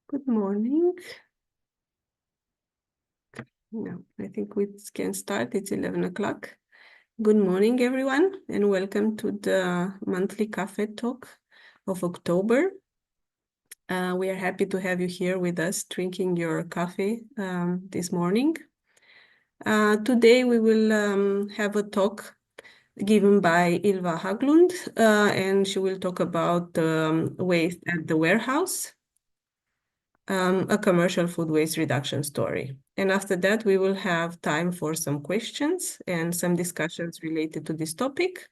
Good morning. No, I think we can start. It's 11 o'clock. Good morning, everyone, and welcome to the monthly Café talk of October. We are happy to have you here with us drinking your coffee this morning. Today we will have a talk given by Ylva Haglund, and she will talk about waste at the warehouse. A commercial food waste reduction story. And after that, we will have time for some questions and some discussions related to this topic.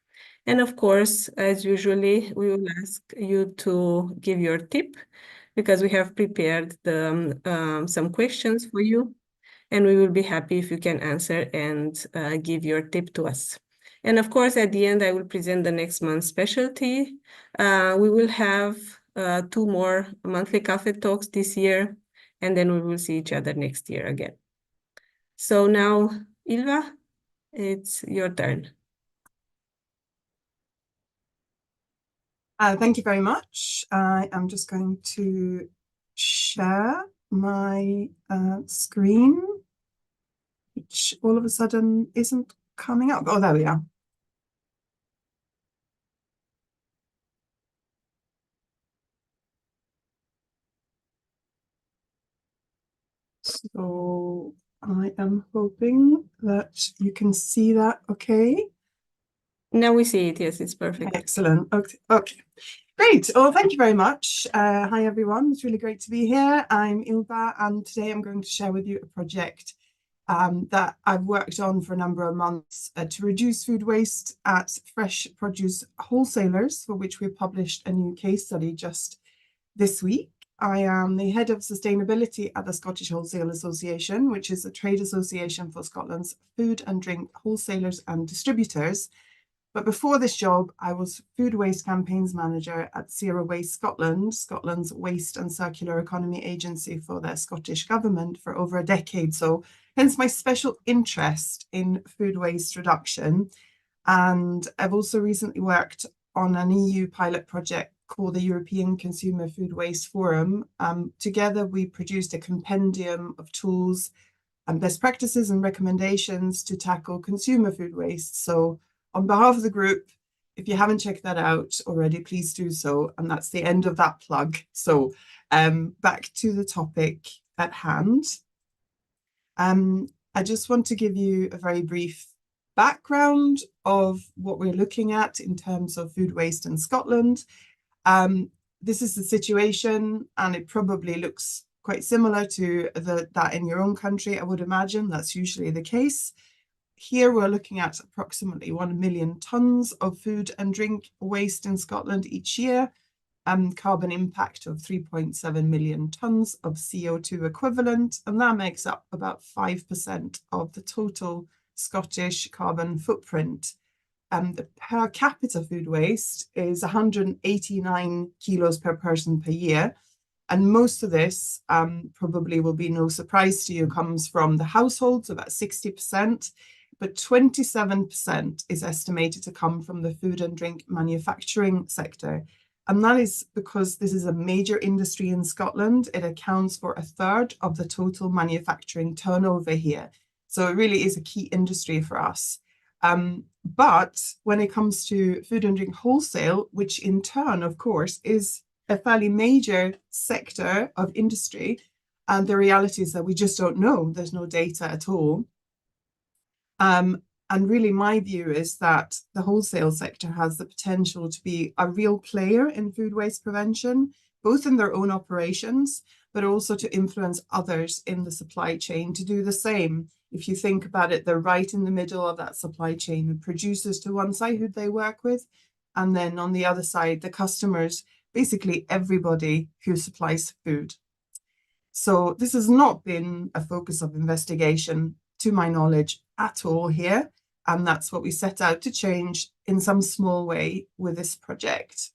And of course, as usually, we will ask you to give your tip because we have prepared some questions for you. And we will be happy if you can answer and give your tip to us. And of course, at the end, I will present the next month's specialty. We will have 2 more monthly Café talks this year, and then we will see each other next year again. So now, Ylva, it's your turn. Thank you very much. I am just going to share my screen, which all of a sudden isn't coming up. Oh, there we are. So I am hoping that you can see that okay. Now we see it. Yes, it's perfect. Excellent. Okay. Great. Well, thank you very much. Hi, everyone. It's really great to be here. I'm Ylva, and today I'm going to share with you a project that I've worked on for a number of months to reduce food waste at fresh produce wholesalers, for which we published a new case study just this week. I am the head of sustainability at the Scottish Wholesale Association, which is a trade association for Scotland's food and drink wholesalers and distributors. But before this job, I was food waste campaigns manager at Zero Waste Scotland, Scotland's waste and circular economy agency for the Scottish government for over a decade. So hence my special interest in food waste reduction. And I've also recently worked on an EU pilot project called the European Consumer Food Waste Forum. Together, we produced a compendium of tools and best practices and recommendations to tackle consumer food waste. So on behalf of the group, if you haven't checked that out already, please do so. And that's the end of that plug. So back to the topic at hand. I just want to give you a very brief background of what we're looking at in terms of food waste in Scotland. This is the situation, and it probably looks quite similar to that in your own country, I would imagine. That's usually the case. Here we're looking at approximately 1 million tonnes of food and drink waste in Scotland each year, carbon impact of 3.7 million tonnes of CO2 equivalent, and that makes up about 5% of the total Scottish carbon footprint. The per capita food waste is 189 kilos per person per year. And most of this, probably will be no surprise to you, comes from the households, about 60%, but 27% is estimated to come from the food and drink manufacturing sector. And that is because this is a major industry in Scotland. It accounts for 1/3 of the total manufacturing turnover here. So it really is a key industry for us. But when it comes to food and drink wholesale, which in turn, of course, is a fairly major sector of industry, and the reality is that we just don't know. There's no data at all. And really, my view is that the wholesale sector has the potential to be a real player in food waste prevention, both in their own operations, but also to influence others in the supply chain to do the same. If you think about it, they're right in the middle of that supply chain, the producers to one side who they work with, and then on the other side, the customers, basically everybody who supplies food. So this has not been a focus of investigation, to my knowledge, at all here. And that's what we set out to change in some small way with this project.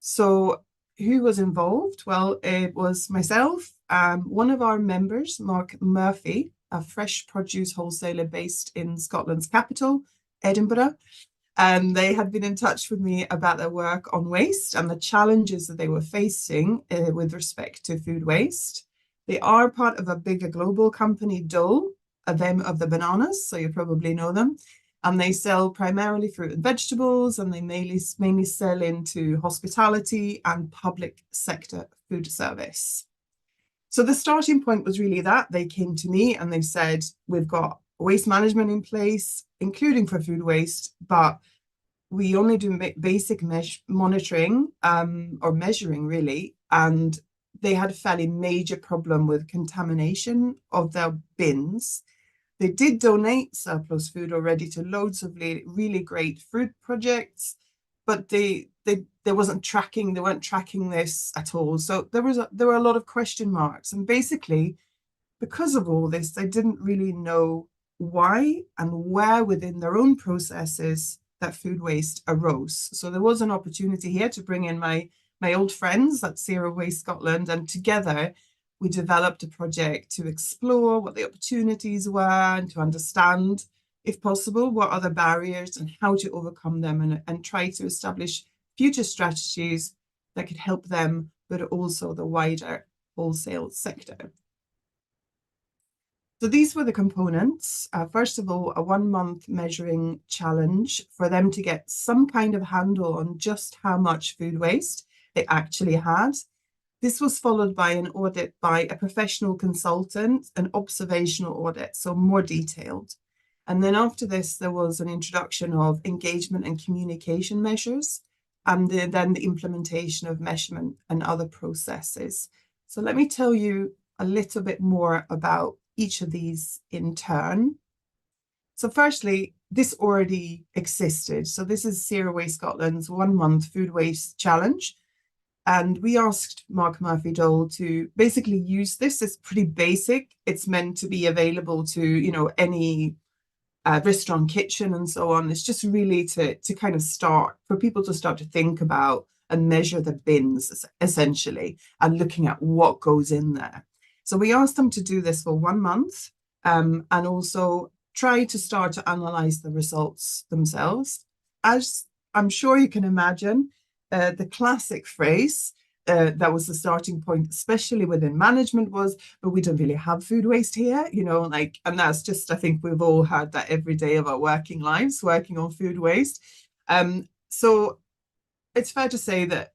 So who was involved? Well, it was myself, one of our members, Mark Murphy, a fresh produce wholesaler based in Scotland's capital, Edinburgh, and they had been in touch with me about their work on waste and the challenges that they were facing with respect to food waste. They are part of a bigger global company, Dole, them of the bananas, so you probably know them. And they sell primarily fruit and vegetables, and they mainly sell into hospitality and public sector food service. So the starting point was really that. They came to me and they said, we've got waste management in place, including for food waste, but we only do basic monitoring or measuring really. And they had a fairly major problem with contamination of their bins. They did donate surplus food already to loads of really great fruit projects, but they weren't tracking this at all. So there were a lot of question marks. And basically, because of all this, they didn't really know why and where within their own processes that food waste arose. So there was an opportunity here to bring in my old friends at Zero Waste Scotland, and together we developed a project to explore what the opportunities were and to understand, if possible, what are the barriers and how to overcome them, and try to establish future strategies that could help them, but also the wider wholesale sector. So these were the components. First of all, a 1-month measuring challenge for them to get some kind of handle on just how much food waste they actually had. This was followed by an audit by a professional consultant, an observational audit, so more detailed. And then after this, there was an introduction of engagement and communication measures, and then the implementation of measurement and other processes. So let me tell you a little bit more about each of these in turn. So firstly, this already existed. So this is Zero Waste Scotland's 1-month food waste challenge. And we asked Mark Murphy Dole to basically use this. It's pretty basic. It's meant to be available to, any restaurant kitchen and so on. It's just really to kind of start, for people to start to think about and measure the bins, essentially, and looking at what goes in there. So we asked them to do this for 1 month, and also try to start to analyze the results themselves. As I'm sure you can imagine, the classic phrase that was the starting point, especially within management, was, but we don't really have food waste here, and that's just, I think we've all had that every day of our working lives, working on food waste. So it's fair to say that,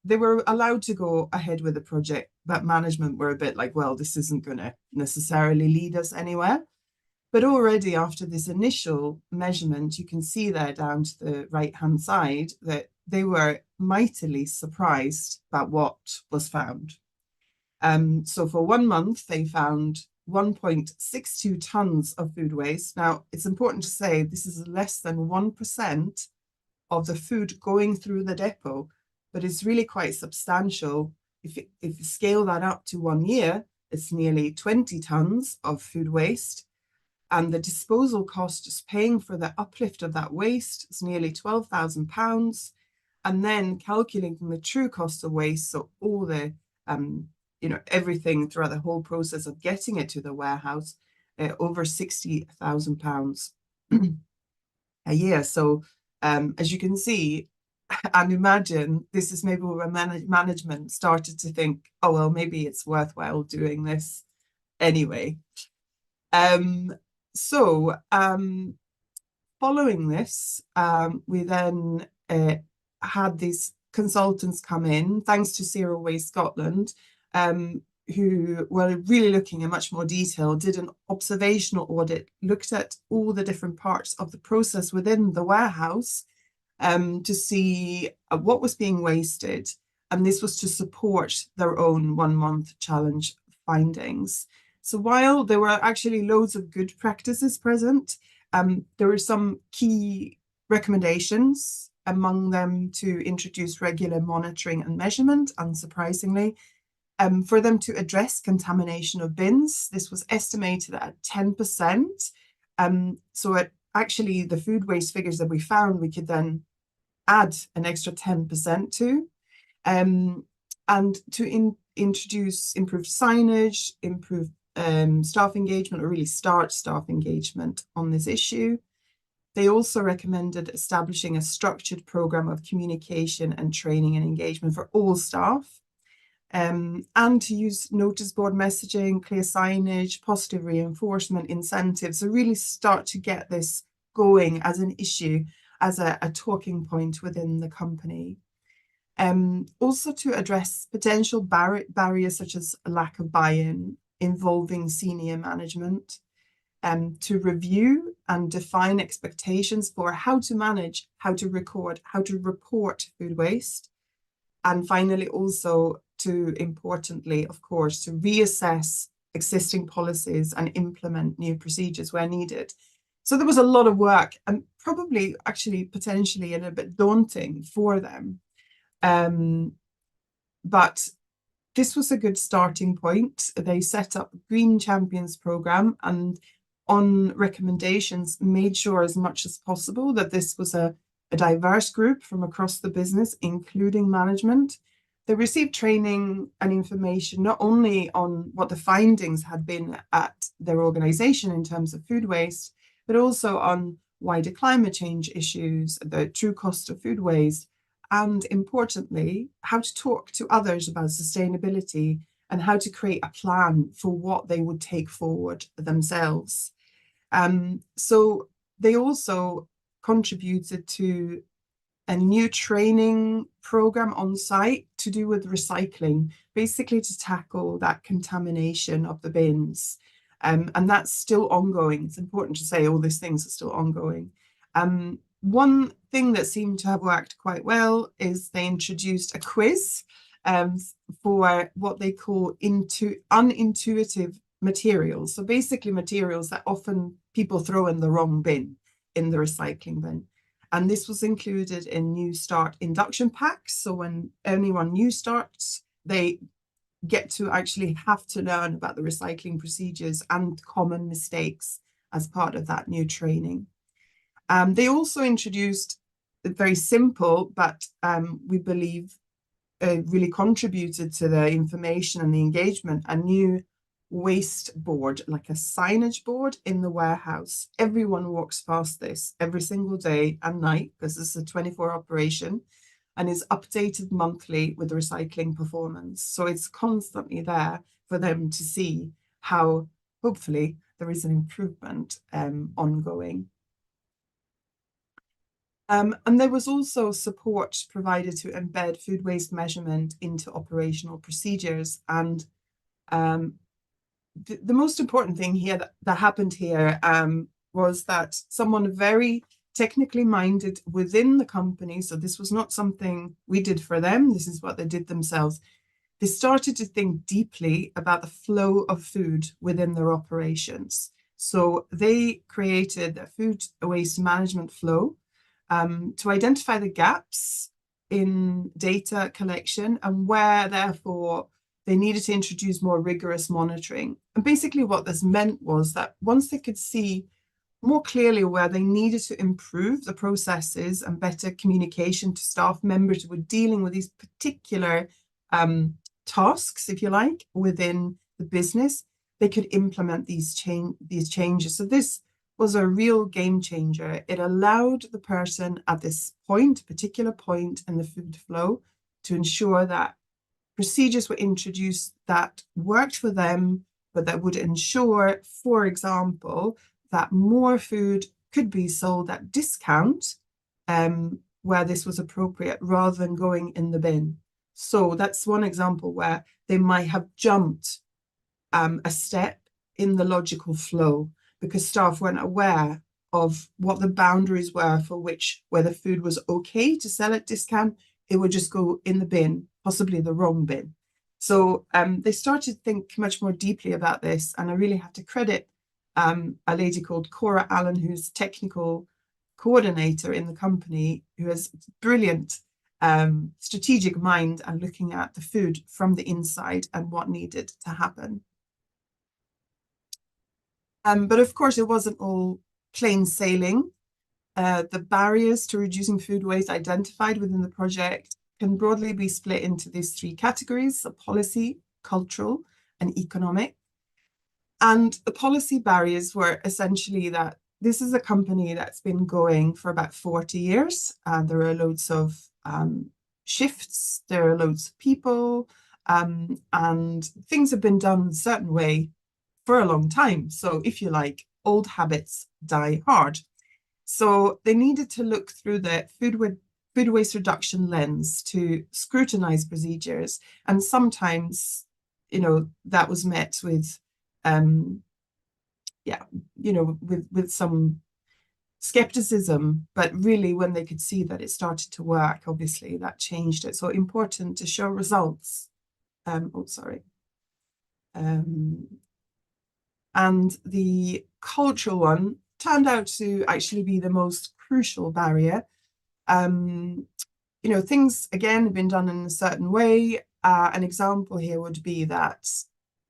they were allowed to go ahead with the project, but management were a bit like, well, this isn't going to necessarily lead us anywhere. But already after this initial measurement, you can see there down to the right-hand side that they were mightily surprised about what was found. So for 1 month, they found 1.62 tons of food waste. Now, it's important to say this is less than 1% of the food going through the depot, but it's really quite substantial. If you scale that up to 1 year, it's nearly 20 tons of food waste. And the disposal cost, just paying for the uplift of that waste, is nearly £12,000. And then calculating the true cost of waste, so all the, everything throughout the whole process of getting it to the warehouse, over £60,000 a year. So as you can see and imagine, this is maybe where management started to think, oh, well, maybe it's worthwhile doing this anyway. So following this, we then had these consultants come in, thanks to Zero Waste Scotland, who were really looking in much more detail, did an observational audit, looked at all the different parts of the process within the warehouse to see what was being wasted. And this was to support their own 1-month challenge findings. So while there were actually loads of good practices present, there were some key recommendations, among them to introduce regular monitoring and measurement, unsurprisingly, for them to address contamination of bins. This was estimated at 10%. So actually the food waste figures that we found, we could then add an extra 10% to, and to introduce improved signage, improve staff engagement, or really start staff engagement on this issue. They also recommended establishing a structured program of communication and training and engagement for all staff, and to use notice board messaging, clear signage, positive reinforcement, incentives, to really start to get this going as an issue, as a talking point within the company. Also to address potential barriers such as a lack of buy-in involving senior management, to review and define expectations for how to manage, how to record, how to report food waste. And finally, also to, importantly, of course, to reassess existing policies and implement new procedures where needed. So there was a lot of work, and probably actually potentially a little bit daunting for them. But this was a good starting point. They set up a Green Champions program, and on recommendations made sure as much as possible that this was a diverse group from across the business, including management. They received training and information not only on what the findings had been at their organization in terms of food waste, but also on wider climate change issues, the true cost of food waste, and importantly, how to talk to others about sustainability and how to create a plan for what they would take forward themselves. So they also contributed to a new training program on site to do with recycling, basically to tackle that contamination of the bins. And that's still ongoing. It's important to say all these things are still ongoing. One thing that seemed to have worked quite well is they introduced a quiz for what they call unintuitive materials. So basically materials that often people throw in the wrong bin, in the recycling bin. And this was included in New Start induction packs. So when anyone new starts, they get to actually have to learn about the recycling procedures and common mistakes as part of that new training. They also introduced a very simple, but we believe really contributed to the information and the engagement, a new waste board, like a signage board in the warehouse. Everyone walks past this every single day and night because this is a 24 operation and is updated monthly with recycling performance. So it's constantly there for them to see how hopefully there is an improvement ongoing. And there was also support provided to embed food waste measurement into operational procedures. And the most important thing here that happened here was that someone very technically minded within the company, so this was not something we did for them, this is what they did themselves. They started to think deeply about the flow of food within their operations. So they created a food waste management flow to identify the gaps in data collection and where, therefore, they needed to introduce more rigorous monitoring. And basically what this meant was that once they could see more clearly where they needed to improve the processes and better communication to staff members who were dealing with these particular tasks, if you like, within the business, they could implement these changes. So this was a real game changer. It allowed the person at this particular point in the food flow, to ensure that procedures were introduced that worked for them, but that would ensure, for example, that more food could be sold at discount where this was appropriate, rather than going in the bin. So that's one example where they might have jumped a step in the logical flow because staff weren't aware of what the boundaries were for where the food was okay to sell at discount. It would just go in the bin, possibly the wrong bin. So they started to think much more deeply about this. And I really have to credit a lady called Cora Allen, who's technical coordinator in the company, who has brilliant strategic mind and looking at the food from the inside and what needed to happen. But of course, it wasn't all plain sailing. The barriers to reducing food waste identified within the project can broadly be split into these three categories: so policy, cultural, and economic. And the policy barriers were essentially that this is a company that's been going for about 40 years. There are loads of shifts, there are loads of people, and things have been done a certain way for a long time. So if you like, old habits die hard. So they needed to look through the food waste reduction lens to scrutinize procedures. And sometimes, that was met with, with some skepticism, but really when they could see that it started to work, obviously that changed it. So important to show results. And the cultural one turned out to actually be the most crucial barrier. Things again have been done in a certain way. An example here would be that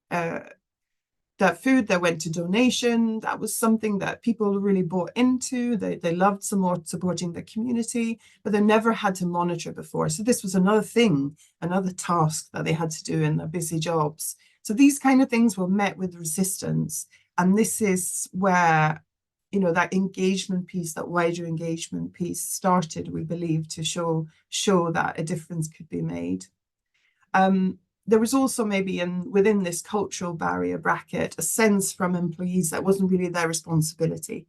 that food that went to donation, that was something that people really bought into. They loved supporting the community, but they never had to monitor before. So this was another thing, another task that they had to do in their busy jobs. So these kind of things were met with resistance. And this is where, that engagement piece, that wider engagement piece started, we believe, to show that a difference could be made. There was also maybe within this cultural barrier bracket, a sense from employees that wasn't really their responsibility.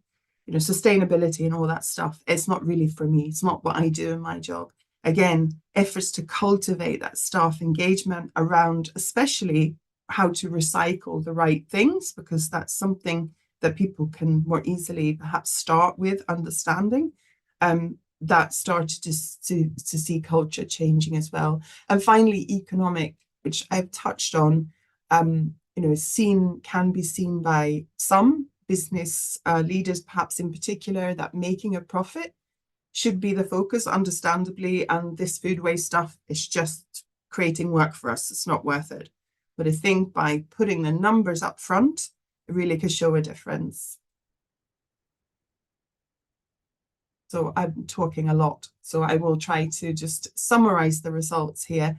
Sustainability and all that stuff, it's not really for me. It's not what I do in my job. Again, efforts to cultivate that staff engagement around especially how to recycle the right things, because that's something that people can more easily perhaps start with understanding. That started to see culture changing as well. And finally, economic, which I've touched on, can be seen by some business leaders, perhaps in particular, that making a profit should be the focus, understandably, and this food waste stuff is just creating work for us. It's not worth it. But I think by putting the numbers up front, it really could show a difference. So I'm talking a lot, so I will try to just summarize the results here.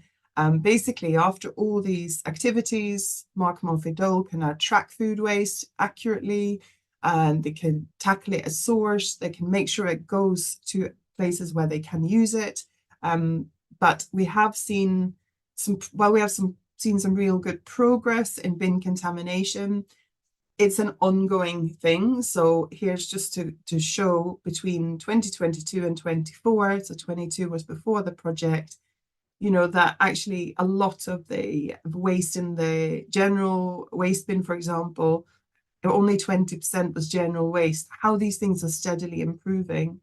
Basically, after all these activities, Mark Monfils can now track food waste accurately, and they can tackle it as source. They can make sure it goes to places where they can use it. But we have seen seen some real good progress in bin contamination. It's an ongoing thing. So here's just to show between 2022 and 24, so 22 was before the project, that actually a lot of the waste in the general waste bin, for example, only 20% was general waste. How these things are steadily improving,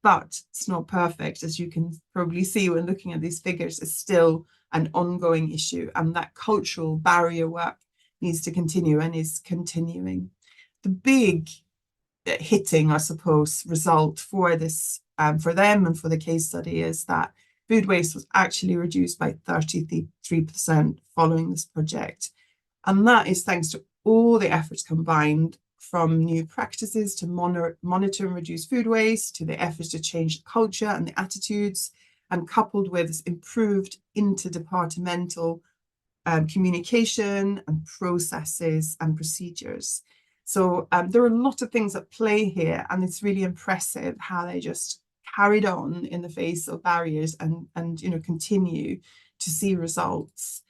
but it's not perfect, as you can probably see when looking at these figures. It's still an ongoing issue, and that cultural barrier work needs to continue and is continuing. The big hitting, I suppose, result for this, for them and for the case study, is that food waste was actually reduced by 33% following this project. And that is thanks to all the efforts combined, from new practices to monitor and reduce food waste, to the efforts to change the culture and the attitudes, and coupled with this improved interdepartmental communication and processes and procedures. So there are a lot of things at play here, and it's really impressive how they just carried on in the face of barriers and continue to see results.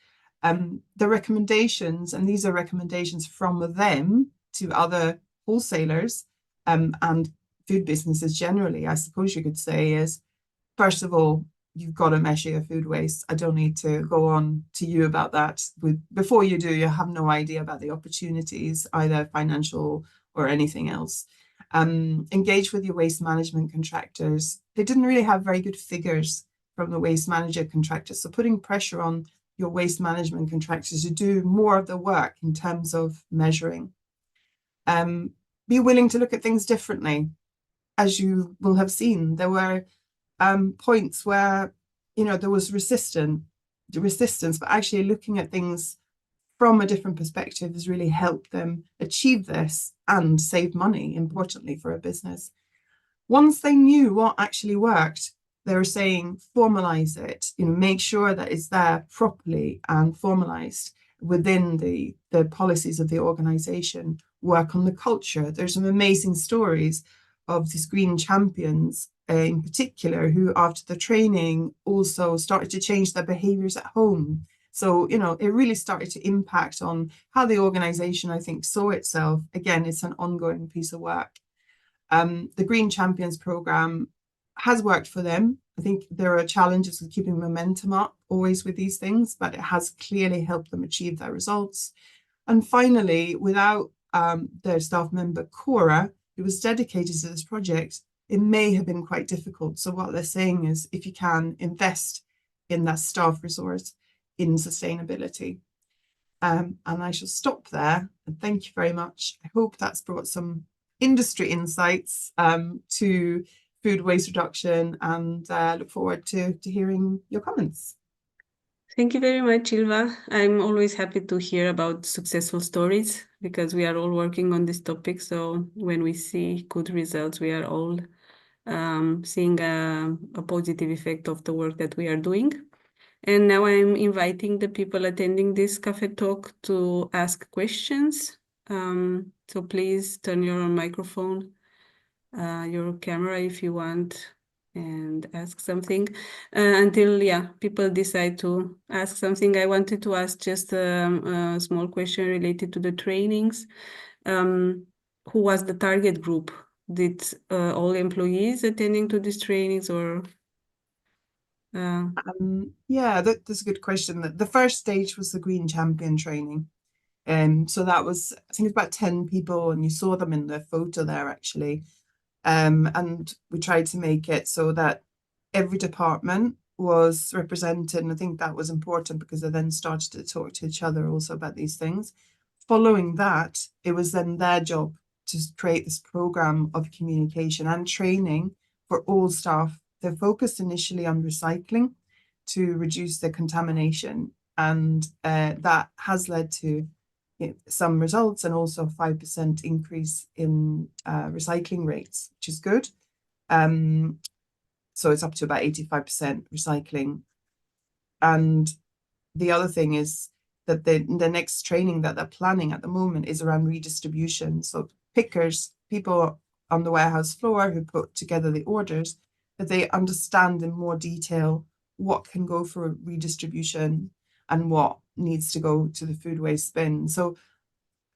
The recommendations, and these are recommendations from them to other wholesalers and food businesses generally, I suppose you could say, is, first of all, you've got to measure your food waste. I don't need to go on to you about that. Before you do, you have no idea about the opportunities, either financial or anything else. Engage with your waste management contractors. They didn't really have very good figures from the waste manager contractors. So putting pressure on your waste management contractors to do more of the work in terms of measuring. Be willing to look at things differently. As you will have seen, there were points where there was resistance, but actually looking at things from a different perspective has really helped them achieve this and save money, importantly, for a business. Once they knew what actually worked, they were saying formalize it, make sure that it's there properly and formalized within the policies of the organization. work on the culture. There's some amazing stories of these green champions in particular, who after the training also started to change their behaviors at home. So, you know, it really started to impact on how the organization, I think, saw itself. Again, it's an ongoing piece of work. The Green Champions program has worked for them. I think there are challenges with keeping momentum up always with these things, but it has clearly helped them achieve their results. And finally, without their staff member, Cora, who was dedicated to this project, it may have been quite difficult. So what they're saying is, if you can, invest in that staff resource in sustainability. And I shall stop there. And thank you very much. I hope that's brought some industry insights to food waste reduction, and look forward to hearing your comments. Thank you very much, Ylva. I'm always happy to hear about successful stories because we are all working on this topic. So when we see good results, we are all seeing a positive effect of the work that we are doing. And now I'm inviting the people attending this cafe talk to ask questions. So please turn your microphone, your camera if you want, and ask something until people decide to ask something. I wanted to ask just a small question related to the trainings. Who was the target group? Did all employees attending to these trainings, or Yeah, that's a good question. The first stage was the Green Champion training. So that was, I think, about 10 people, and you saw them in the photo there actually. And we tried to make it so that every department was represented, and I think that was important because they then started to talk to each other also about these things. Following that, it was then their job to create this program of communication and training for all staff. They're focused initially on recycling to reduce the contamination, and that has led to some results, and also 5% increase in recycling rates, which is good. So it's up to about 85% recycling. And the other thing is that the next training that they're planning at the moment is around redistribution. So pickers, people on the warehouse floor who put together the orders, that they understand in more detail what can go for redistribution and what needs to go to the food waste bin. So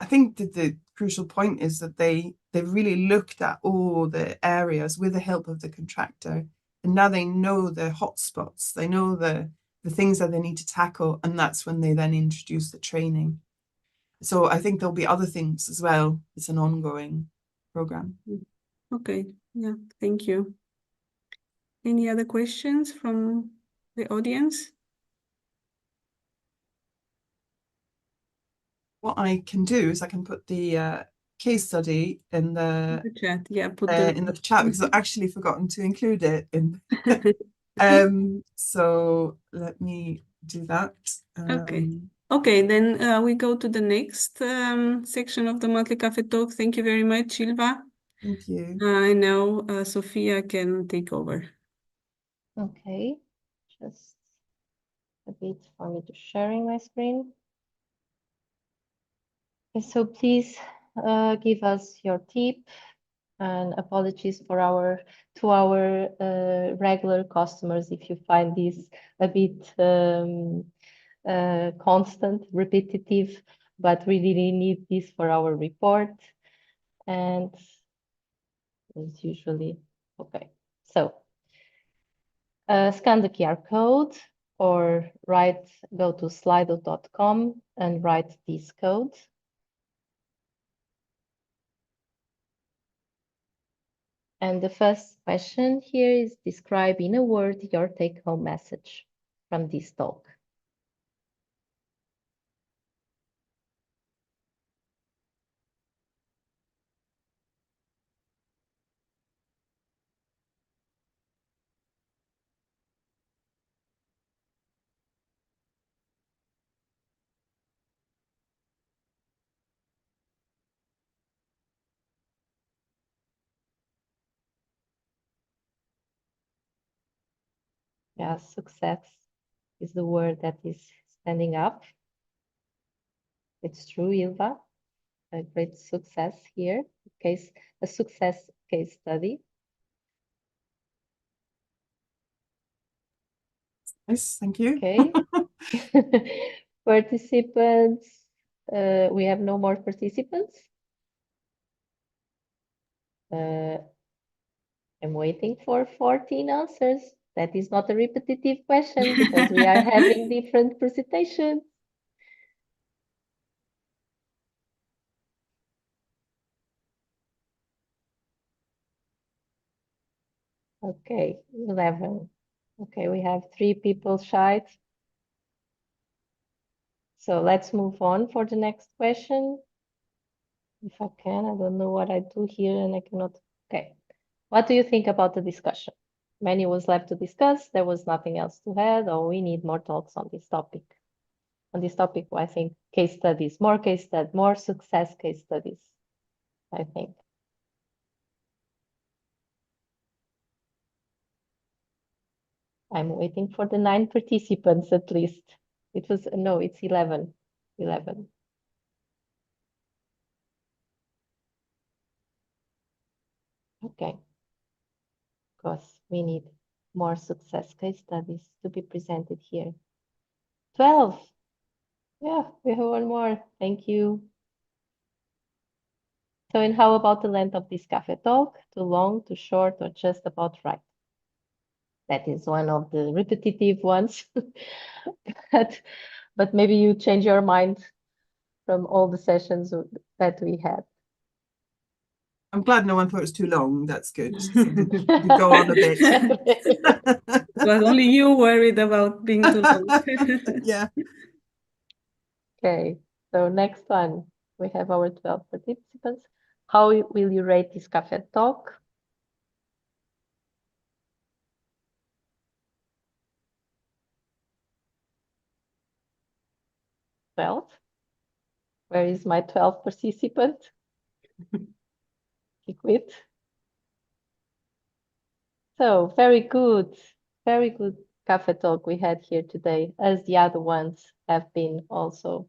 I think that the crucial point is that they've really looked at all the areas with the help of the contractor, and now they know the hotspots, they know the things that they need to tackle, and that's when they then introduce the training. So I think there'll be other things as well. It's an ongoing program. Okay, yeah, thank you. Any other questions from the audience? What I can do is I can put the case study in the chat. Yeah, put in the chat, because I've actually forgotten to include it in. So let me do that. Okay. Okay, then we go to the next section of the monthly cafe talk. Thank you very much, Ylva. Thank you. I know Sophia can take over. Okay, just a bit for me to sharing my screen. Okay, so please give us your tip, and apologies for our regular customers if you find this a bit constant, repetitive, but we really need this for our report. And as usually, okay, so scan the QR code, or go to slido.com and write this code. And the first question here is, describe in a word your take-home message from this talk. Yeah, success is the word that is standing up. It's true, Ylva. a great success here, a success case study. Nice, thank you. Okay. Participants, we have no more participants. I'm waiting for 14 answers. That is not a repetitive question because we are having different presentations. Okay, 11. Okay, we have 3 people shy. So let's move on for the next question. If I can, I don't know what I do here and I cannot. Okay. What do you think about the discussion? Many was left to discuss. There was nothing else to add, or we need more talks on this topic. On this topic, I think case studies, more success case studies, I think. I'm waiting for the 9 participants at least. It was, no, it's 11. 11. Okay. Because we need more success case studies to be presented here. 12. Yeah, we have one more. Thank you. So, and how about the length of this cafe talk? Too long, too short, or just about right? That is one of the repetitive ones. but maybe you change your mind from all the sessions that we had. I'm glad no one thought it was too long. That's good. So we could go on a bit. Was only you worried about being too long. Yeah. Okay, so next one, we have our 12 participants. How will you rate this cafe talk? 12. Where is my 12th participant? He quit. So very good cafe talk we had here today, as the other ones have been also.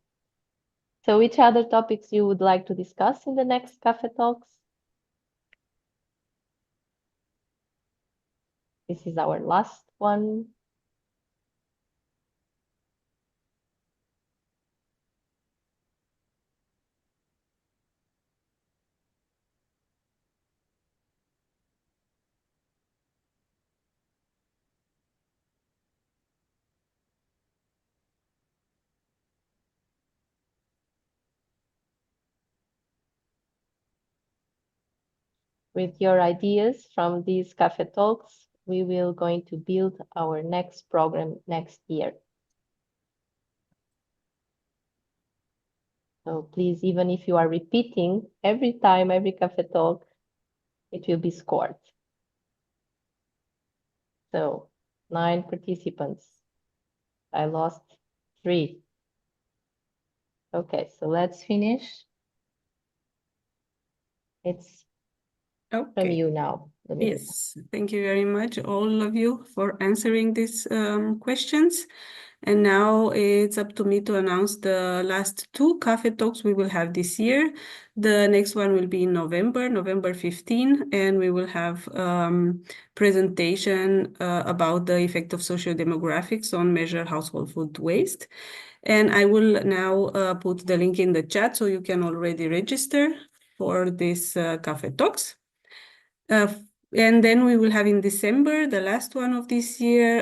So which other topics you would like to discuss in the next cafe talks? This is our last one. With your ideas from these cafe talks, we will going to build our next program next year. So please, even if you are repeating every time, every cafe talk, it will be scored. So 9 participants. I lost 3. Okay, so let's finish. It's from you now. Yes, thank you very much, all of you, for answering these questions. And now it's up to me to announce the last 2 cafe talks we will have this year. The next one will be in November 15, and we will have presentation about the effect of socio-demographics on measured household food waste. And I will now put the link in the chat so you can already register for this cafe talks. And then we will have in December, the last one of this year,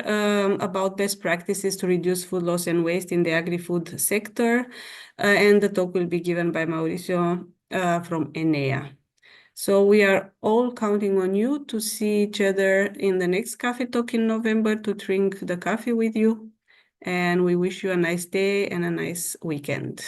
about best practices to reduce food loss and waste in the agri-food sector. And the talk will be given by Mauricio from Enea. So we are all counting on you to see each other in the next Cafe Talk in November to drink the coffee with you. And we wish you a nice day and a nice weekend.